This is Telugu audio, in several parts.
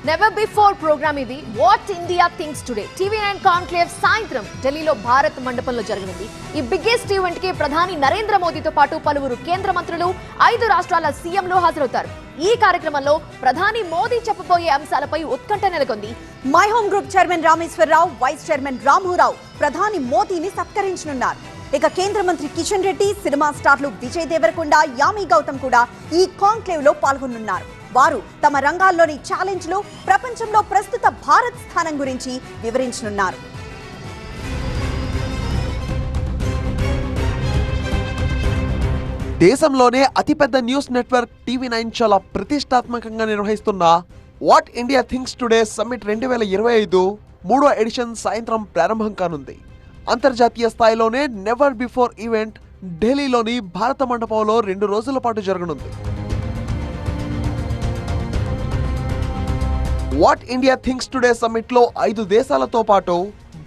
నెవర్ బిఫోర్ ప్రోగ్రామ్ ఇది what India thinks today TV9 conclave సాయంత్రం ఢిల్లీలో భారత్ మండపంలో జరగనుంది. ఈ బిగ్గెస్ట్ ఈవెంట్ కి ప్రధాని నరేంద్ర మోదీతో పాటు పలువురు కేంద్ర మంత్రులు 5 రాష్ట్రాల సీఎంలు హాజరవుతారు. ఈ కార్యక్రమంలో ప్రధాని మోదీ చెప్పబోయే అంశాలపై ఉత్కంఠ నెలకొంది. My home group chairman Rameshwar Rao, vice chairman Ramu Rao ప్రధాని మోదీని సత్కరించనున్నారు. ఇక కేంద్ర మంత్రి కిషన్ రెడ్డి, సినిమా స్టార్లు విజయ్ దేవరకొండ, యామి గౌతమ్ కూడా ఈ కాంక్లేవ్ లో పాల్గొనున్నారు. వారు తమ రంగాల్లోని ఛాలెంజ్లు, ప్రపంచంలో ప్రస్తుత భారత్ స్థానం గురించి వివరించనున్నారు. దేశంలోనే అతిపెద్ద న్యూస్ నెట్వర్క్ TV9 చాలా ప్రతిష్టాత్మకంగా నిర్వహిస్తున్న what India thinks today summit 2025 మూడో ఎడిషన్ సాయంత్రం ప్రారంభం కానుంది. అంతర్జాతీయ స్థాయిలోనే నెవర్ బిఫోర్ ఈవెంట్ ఢిల్లీలోని భారత మండపంలో 2 రోజుల పాటు జరగనుంది. What India thinks today summit లో 5 దేశాలతో పాటు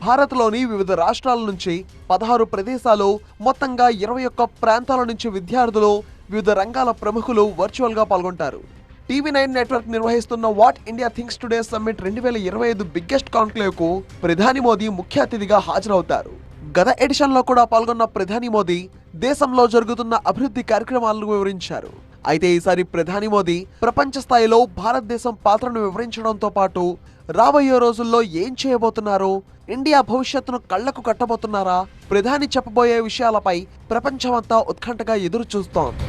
భారత్లోని వివిధ రాష్ట్రాల నుంచి 16 ప్రదేశాలు, మొత్తంగా 21 ప్రాంతాల నుంచి విద్యార్థులు, వివిధ రంగాల ప్రముఖులు వర్చువల్ గా పాల్గొంటారు. TV9 నెట్వర్క్ నిర్వహిస్తున్న what India thinks today summit 2025 biggest conclave కు ప్రధాని మోదీ ముఖ్య అతిథిగా హాజరవుతారు. గత ఎడిషన్ లో కూడా పాల్గొన్న ప్రధాని మోదీ దేశంలో జరుగుతున్న అభివృద్ధి కార్యక్రమాలను వివరించారు. అయితే ఈసారి ప్రధాని మోదీ ప్రపంచ స్థాయిలో భారతదేశం పాత్రను వివరించడంతో పాటు రాబోయే రోజుల్లో ఏం చేయబోతున్నారు, ఇండియా భవిష్యత్తును కళ్లకు కట్టబోతున్నారా, ప్రధాని చెప్పబోయే విషయాలపై ప్రపంచమంతా ఉత్కంఠగా ఎదురు చూస్తోంది.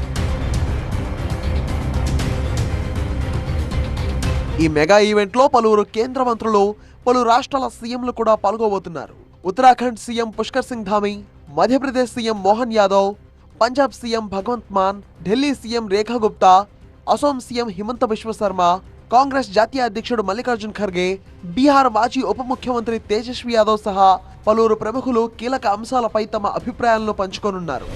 ఈ మెగా ఈవెంట్ లో పలువురు కేంద్ర మంత్రులు, పలు రాష్ట్రాల సీఎంలు కూడా పాల్గొబోతున్నారు. Uttarakhand CM Pushkar Singh Dhami, Madhya Pradesh CM Mohan Yadav, Punjab CM Bhagwant Mann, Delhi CM Rekha Gupta, Assam CM Himanta Biswa Sarma, Congress జాతీయ అధ్యక్షుడు మల్లికార్జున్ ఖర్గే, బీహార్ మాజీ ఉప ముఖ్యమంత్రి తేజస్వి యాదవ్ సహా పలువురు ప్రముఖులు కీలక అంశాలపై తమ అభిప్రాయాలను పంచుకోనున్నారు.